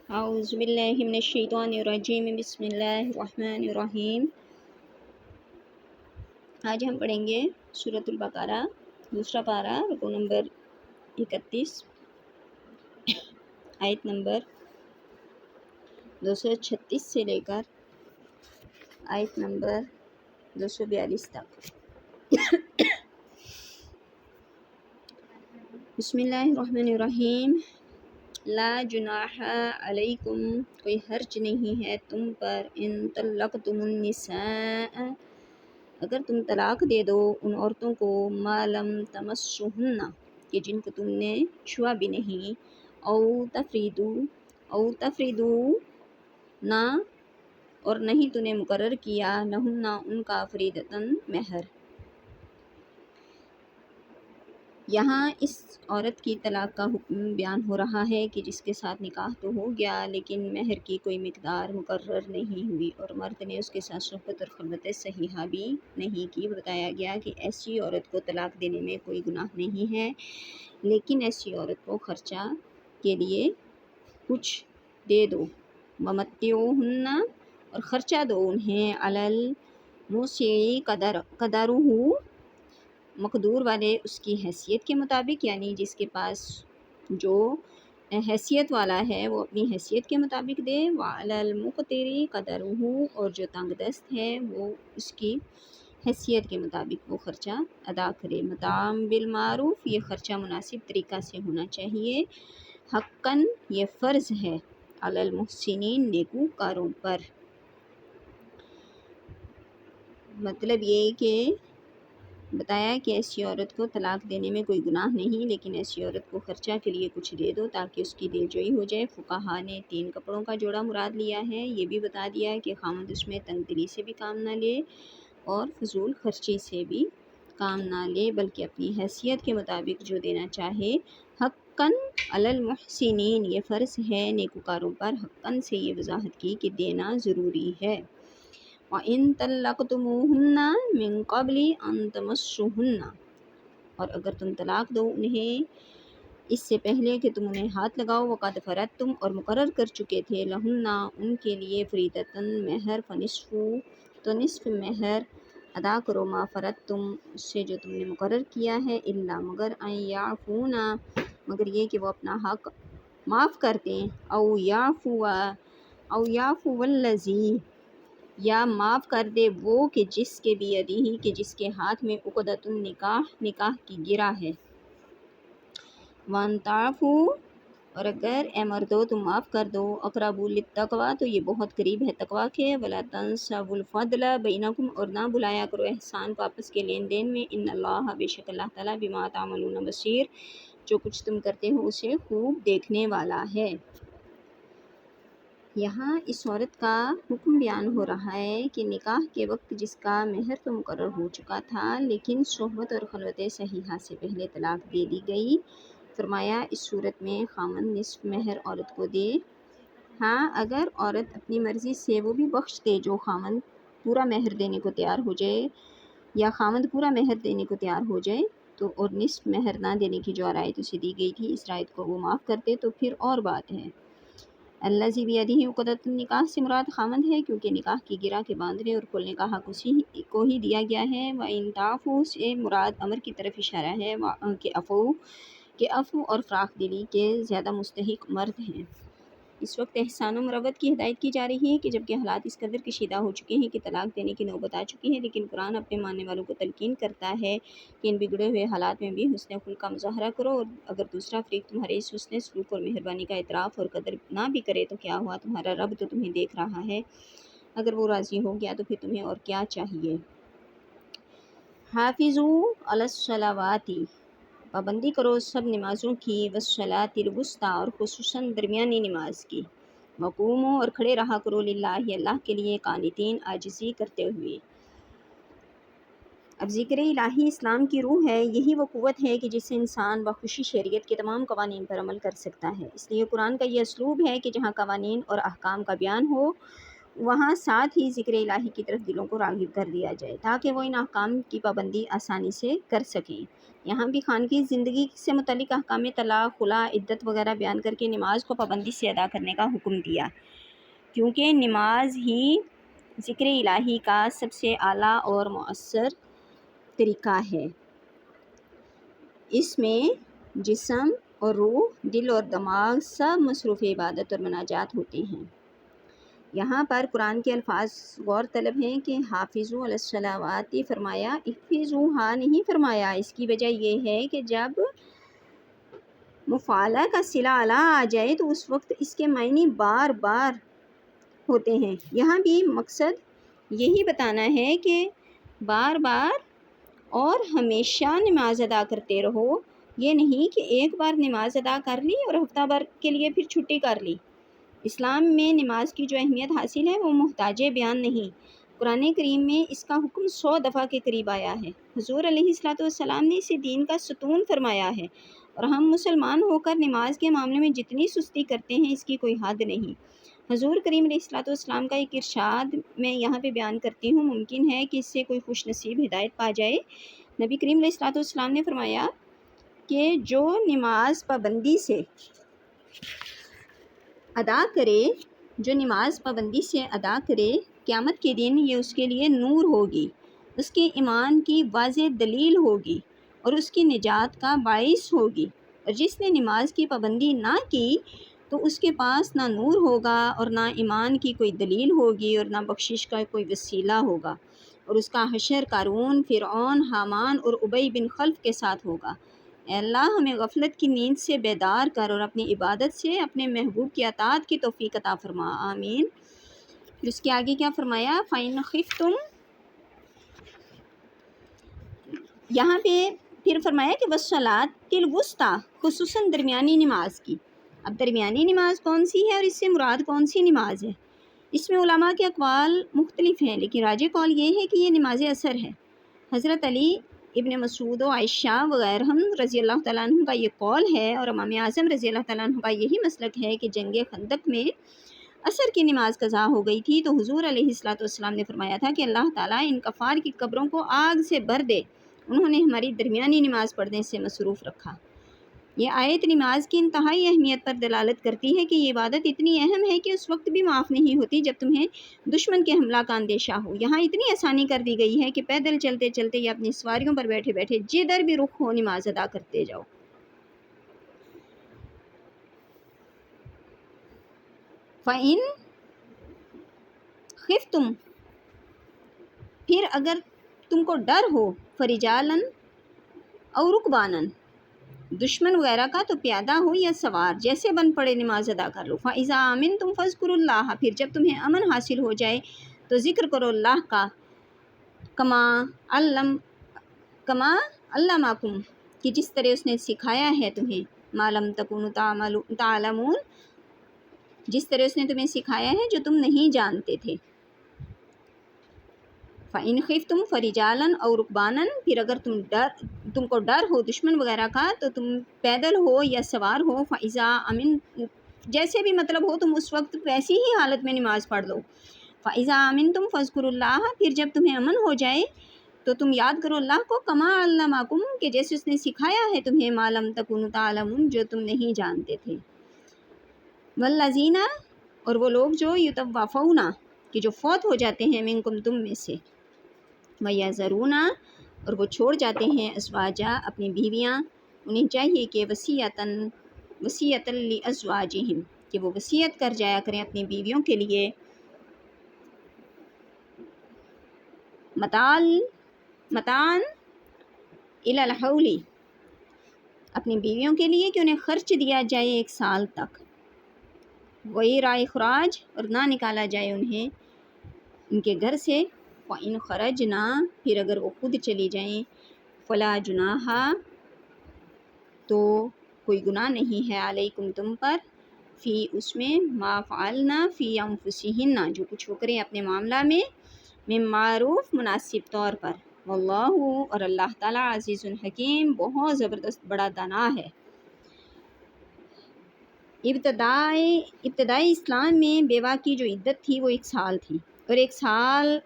اعوذ باللہ من الشیطان الرجیم بسم اللہ الرحمن الرحیم۔ آج ہم پڑھیں گے سورۃ البقرہ، دوسرا پارہ، رکوع نمبر 31، آیت نمبر 236 سے لے کر آیت نمبر 242 تک۔ بسم اللہ الرحمن الرحیم۔ لا جناح علیکم، کوئی حرج نہیں ہے تم پر، ان طلقتم النساء، اگر تم طلاق دے دو ان عورتوں کو، ما لم تمسہن، کہ جن کو تم نے چھوا بھی نہیں، او تفریدو نہ، اور نہیں تو نے مقرر کیا، لہن ان کا، فریدتاً مہر۔ یہاں اس عورت کی طلاق کا حکم بیان ہو رہا ہے کہ جس کے ساتھ نکاح تو ہو گیا لیکن مہر کی کوئی مقدار مقرر نہیں ہوئی اور مرد نے اس کے ساتھ صحبت اور خلوت صحیحہ بھی نہیں کی۔ بتایا گیا کہ ایسی عورت کو طلاق دینے میں کوئی گناہ نہیں ہے، لیکن ایسی عورت کو خرچہ کے لیے کچھ دے دو، ومتعوہن، اور خرچہ دو انہیں، علی الموسع قدرہ، مقدور والے اس کی حیثیت کے مطابق، یعنی جس کے پاس جو حیثیت والا ہے وہ اپنی حیثیت کے مطابق دے، وعلی المقتر قدرہ، اور جو تنگ دست ہے وہ اس کی حیثیت کے مطابق وہ خرچہ ادا کرے۔ متاعا بالمعروف، یہ خرچہ مناسب طریقہ سے ہونا چاہیے۔ حقاً، یہ فرض ہے، علی المحسنین، نیکوکاروں پر۔ مطلب یہ کہ بتایا کہ ایسی عورت کو طلاق دینے میں کوئی گناہ نہیں، لیکن ایسی عورت کو خرچہ کے لیے کچھ دے دو تاکہ اس کی دل جوئی ہو جائے۔ فقہا نے 3 کپڑوں کا جوڑا مراد لیا ہے، یہ بھی بتا دیا کہ خامد اس میں تنگ دلی سے بھی کام نہ لے اور فضول خرچی سے بھی کام نہ لے، بلکہ اپنی حیثیت کے مطابق جو دینا چاہے۔ حقاً علی المحسنین، یہ فرض ہے نیکوکاروں پر۔ حقاً سے یہ وضاحت کی کہ دینا ضروری ہے۔ وَإِن طَلَّقْتُمُوهُنَّ مِن قَبْلِ أَن تَمَسُّوهُنَّ، اور اگر تم طلاق دو انہیں اس سے پہلے کہ تم انہیں ہاتھ لگاؤ، وَقَدْ فَرَضْتُمْ، اور مقرر کر چکے تھے، لَهُنَّ، ان کے لیے، فریضۃً، مہر، فَنِصْفُ، تو نصف مہر ادا کرو، مَا فَرَضْتُمْ، اس سے جو تم نے مقرر کیا ہے، إِلَّا، مگر، أَن يَعْفُونَ، مگر یہ کہ وہ اپنا حق معاف کر دیں، أَوْ يَعْفُوَ الَّذِي، یا معاف کر دے وہ کہ جس کے بیدہ، کہ جس کے ہاتھ میں عقدۃ النکاح، نکاح کی گرہ ہے۔ وَأَن تَعْفُوا، اور اگر اے مردو تم معاف کر دو، اقرب للتقویٰ، تو یہ بہت قریب ہے تقویٰ کے، وَلَا تَنسَوُا الْفَضْلَ بَيْنَکُمْ، اور نہ بلایا کرو احسان کو آپس کے لین دین میں، إِنَّ اللَّهَ، بے شک اللہ تعالیٰ، بِمَا تَعْمَلُونَ بصیر، جو کچھ تم کرتے ہو اسے خوب دیکھنے والا ہے۔ یہاں اس عورت کا حکم بیان ہو رہا ہے کہ نکاح کے وقت جس کا مہر تو مقرر ہو چکا تھا لیکن صحبت اور خلوت صحیحہ سے پہلے طلاق دے دی گئی، فرمایا اس صورت میں خامند نصف مہر عورت کو دے۔ ہاں، اگر عورت اپنی مرضی سے وہ بھی بخش دے جو خامند پورا مہر دینے کو تیار ہو جائے، یا خامند پورا مہر دینے کو تیار ہو جائے تو، اور نصف مہر نہ دینے کی جو رعایت اسے دی گئی تھی اس رعایت کو وہ معاف کر دے تو پھر اور بات ہے۔ الذی بیدہ عقدۃ النکاح سے مراد خامند ہے، کیونکہ نکاح کی گرہ کے باندھنے اور کھولنے کا حق اسی کو ہی دیا گیا ہے۔ وَإِن تَعْفُوا سے مراد امر کی طرف اشارہ ہے کہ عفو اور فراخ دلی کے زیادہ مستحق مرد ہیں۔ اس وقت احسان و مروت کی ہدایت کی جا رہی ہے کہ جبکہ حالات اس قدر کشیدہ ہو چکے ہیں کہ طلاق دینے کی نوبت آ چکی ہے، لیکن قرآن اپنے ماننے والوں کو تلقین کرتا ہے کہ ان بگڑے ہوئے حالات میں بھی حسن خلق کا مظاہرہ کرو، اور اگر دوسرا فریق تمہارے اس حسن سلوک اور مہربانی کا اعتراف اور قدر نہ بھی کرے تو کیا ہوا، تمہارا رب تو تمہیں دیکھ رہا ہے، اگر وہ راضی ہو گیا تو پھر تمہیں اور کیا چاہیے۔ حافظوا علی الصلوات، پابندی کرو سب نمازوں کی، والصلاۃ الوسطیٰ، اور خصوصاً درمیانی نماز کی، وقوموا، اور کھڑے رہا کرو، للہ، اللہ کے لیے، قانتین، عاجزی کرتے ہوئے۔ اب ذکر الہی اسلام کی روح ہے، یہی وہ قوت ہے کہ جس سے انسان بخوشی شریعت کے تمام قوانین پر عمل کر سکتا ہے۔ اس لیے قرآن کا یہ اسلوب ہے کہ جہاں قوانین اور احکام کا بیان ہو وہاں ساتھ ہی ذکر الہی کی طرف دلوں کو راغب کر دیا جائے تاکہ وہ ان احکام کی پابندی آسانی سے کر سکیں۔ یہاں بھی خانگی زندگی سے متعلق احکام طلاق، خلا، عدت وغیرہ بیان کر کے نماز کو پابندی سے ادا کرنے کا حکم دیا، کیونکہ نماز ہی ذکر الہی کا سب سے اعلیٰ اور مؤثر طریقہ ہے۔ اس میں جسم اور روح، دل اور دماغ سب مصروف عبادت اور مناجات ہوتے ہیں۔ یہاں پر قرآن کے الفاظ غور طلب ہیں کہ حافظوا علی الصلوات فرمایا، احفظوها نہیں فرمایا۔ اس کی وجہ یہ ہے کہ جب مفعلہ کا صلہ اعلیٰ آ جائے تو اس وقت اس کے معنی بار بار ہوتے ہیں۔ یہاں بھی مقصد یہی بتانا ہے کہ بار بار اور ہمیشہ نماز ادا کرتے رہو، یہ نہیں کہ ایک بار نماز ادا کر لی اور ہفتہ بھر کے لیے پھر چھٹی کر لی۔ اسلام میں نماز کی جو اہمیت حاصل ہے وہ محتاج بیان نہیں۔ قرآن کریم میں اس کا حکم 100 دفعہ کے قریب آیا ہے۔ حضور علیہ السلام نے اسے دین کا ستون فرمایا ہے، اور ہم مسلمان ہو کر نماز کے معاملے میں جتنی سستی کرتے ہیں اس کی کوئی حد نہیں۔ حضور کریم علیہ السلام کا ایک ارشاد میں یہاں پہ بیان کرتی ہوں، ممکن ہے کہ اس سے کوئی خوش نصیب ہدایت پا جائے۔ نبی کریم علیہ السلام نے فرمایا کہ جو نماز پابندی سے ادا کرے، قیامت کے دن یہ اس کے لیے نور ہوگی، اس کے ایمان کی واضح دلیل ہوگی اور اس کی نجات کا باعث ہوگی، اور جس نے نماز کی پابندی نہ کی تو اس کے پاس نہ نور ہوگا اور نہ ایمان کی کوئی دلیل ہوگی اور نہ بخشش کا کوئی وسیلہ ہوگا، اور اس کا حشر قارون، فرعون، حامان اور ابی بن خلف کے ساتھ ہوگا۔ اے اللہ ہمیں غفلت کی نیند سے بیدار کر اور اپنی عبادت سے اپنے محبوب کی اطاعت کی توفیق عطا فرما، آمین۔ پھر اس کے آگے کیا فرمایا؟ فَإِنْ خِفْتُمْ، یہاں پہ پھر فرمایا کہ وَالصَّلَاةِ الْوُسْطَىٰ، خصوصاً درمیانی نماز کی۔ اب درمیانی نماز کون سی ہے اور اس سے مراد کون سی نماز ہے؟ اس میں علماء کے اقوال مختلف ہیں، لیکن راجح قول یہ ہے کہ یہ نماز اثر ہے۔ حضرت علی، ابن مسعود و عائشہ وغیرہم رضی اللہ تعالیٰ عنہ کا یہ قول ہے، اور امام اعظم رضی اللہ تعالیٰ عنہ کا یہی مسلک ہے کہ جنگ خندق میں عصر کی نماز قضا ہو گئی تھی تو حضور علیہ السلام نے فرمایا تھا کہ اللہ تعالیٰ ان کفار کی قبروں کو آگ سے بھر دے، انہوں نے ہماری درمیانی نماز پڑھنے سے مصروف رکھا۔ یہ آیت نماز کی انتہائی اہمیت پر دلالت کرتی ہے کہ یہ عبادت اتنی اہم ہے کہ اس وقت بھی معاف نہیں ہوتی جب تمہیں دشمن کے حملہ کا اندیشہ ہو۔ یہاں اتنی آسانی کر دی گئی ہے کہ پیدل چلتے چلتے یا اپنی سواریوں پر بیٹھے بیٹھے جدھر بھی رخ ہو نماز ادا کرتے جاؤ۔ فَإِن خِفْتُم، پھر اگر تم کو ڈر ہو، فَرِجَالًا أَوْ رُكْبَانًا، دشمن وغیرہ کا تو پیادہ ہو یا سوار، جیسے بن پڑے نماز ادا کر لو۔ فَإِذَا آمِنْتُمْ فَاذْكُرُوا اللَّهَ، پھر جب تمہیں امن حاصل ہو جائے تو ذکر کرو اللہ کا، کما علمکم، کہ جس طرح اس نے سکھایا ہے تمہیں، ما لم تکونوا تعلمون، جس طرح اس نے تمہیں سکھایا ہے جو تم نہیں جانتے تھے۔ فَإِنْ خِفْتُمْ فَرِجَالًا أَوْ رُكْبَانًا، پھر اگر تم کو ڈر ہو دشمن وغیرہ کا تو تم پیدل ہو یا سوار ہو۔ فَإِذَا جیسے بھی مطلب ہو تم اس وقت ویسی ہی حالت میں نماز پڑھ لو۔ فَإِذَا آمِنْتُمْ فَاذْكُرُوا اللَّهَ، پھر جب تمہیں امن ہو جائے تو تم یاد کرو اللہ کو، کما علمکم، کہ جیسے اس نے سکھایا ہے تمہیں، ما لم تکونوا تعلمون، جو تم نہیں جانتے تھے۔ والذین، اور وہ لوگ جو یتوفون، کہ جو فوت ہو جاتے ہیں، منکم، تم میں سے، ویذرون، اور وہ چھوڑ جاتے ہیں، ازواجا، اپنی بیویاں، انہیں چاہیے کہ وصیۃ لازواجہم، کہ وہ وصیت کر جایا کریں اپنی بیویوں کے لیے، متاعً الی الحول، اپنی بیویوں کے لیے کہ انہیں خرچ دیا جائے 1 سال تک، غیر اخراج، اور نہ نکالا جائے انہیں ان کے گھر سے، وَإِنْ خَرَجْنَا، پھر اگر وہ خود چلی جائیں، فَلَا جُنَاحَ، تو کوئی گناہ نہیں ہے، علیکم، تم پر، فی، اس میں، ما فعلنا فی انفسہن، جو کچھ وہ کریں اپنے معاملہ میں، من معروف، مناسب طور پر، واللہ، اور اللہ تعالیٰ، عزیز الحکیم، بہت زبردست بڑا دانا ہے۔ ابتدائی اسلام میں بیوہ کی جو عدت تھی وہ 1 سال تھی، اور 1 سال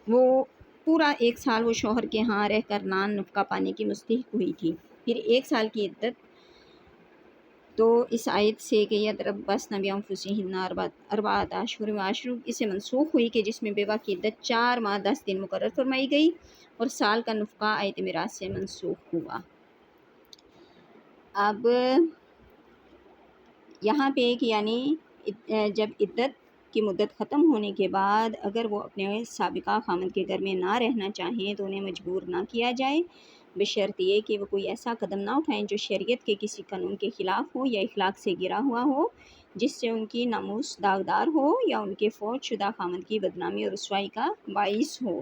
پورا 1 سال وہ شوہر کے ہاں رہ کر نان نفقہ پانے کی مستحق ہوئی تھی۔ پھر 1 سال کی عدت تو اس آیت سے کہ یتربصن بانفسہن اربعۃ اشہر وعشر اس سے منسوخ ہوئی، کہ جس میں بیوہ کی عدت 4 ماہ 10 دن مقرر فرمائی گئی، اور سال کا نفقہ آیت میراث سے منسوخ ہوا۔ اب یہاں پہ کہ یعنی جب عدت کی مدت ختم ہونے کے بعد اگر وہ اپنے سابقہ خامند کے گھر میں نہ رہنا چاہیں تو انہیں مجبور نہ کیا جائے، بشرط یہ کہ وہ کوئی ایسا قدم نہ اٹھائیں جو شریعت کے کسی قانون کے خلاف ہو یا اخلاق سے گرا ہوا ہو، جس سے ان کی ناموس داغدار ہو یا ان کے فوت شدہ خامند کی بدنامی اور رسوائی کا باعث ہو۔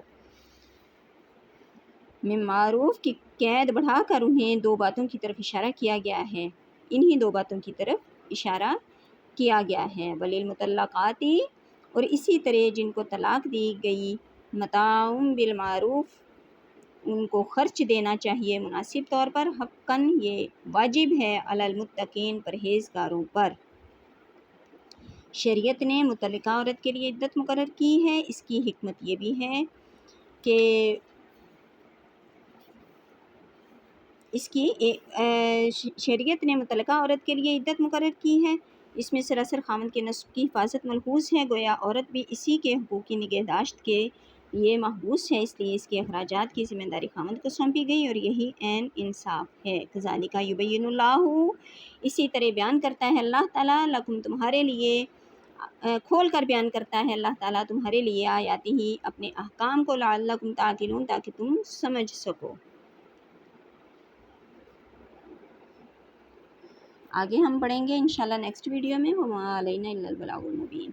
من معروف کی قید بڑھا کر انہیں 2 باتوں کی طرف اشارہ کیا گیا ہے، انہی 2 باتوں کی طرف اشارہ کیا گیا ہے۔ وللمطلقات اور اسی طرح جن کو طلاق دی گئی، متاع بالمعروف ان کو خرچ دینا چاہیے مناسب طور پر، حقاً یہ واجب ہے، علی المتقین پرہیزگاروں پر۔ شریعت نے مطلقہ عورت کے لیے عدت مقرر کی ہے، اس کی حکمت یہ بھی ہے کہ شریعت نے مطلقہ عورت کے لیے عدت مقرر کی ہے، اس میں سراسر خامند کے نسب کی حفاظت ملحوظ ہے، گویا عورت بھی اسی کے حقوق کی نگہداشت کے لیے محبوس ہے، اس لیے اس کے اخراجات کی ذمہ داری خامند کو سونپی گئی، اور یہی عین انصاف ہے۔ کذالک یبین اللہ اسی طرح بیان کرتا ہے اللہ تعالیٰ، لکم تمہارے لیے، کھول کر بیان کرتا ہے اللہ تعالیٰ تمہارے لیے آیاتہ ہی اپنے احکام کو، لعلکم تعقلون تاکہ تم سمجھ سکو۔ آگے ہم پڑھیں گے انشاءاللہ نیکسٹ ویڈیو میں، وما علینا الا البلاغ المبین۔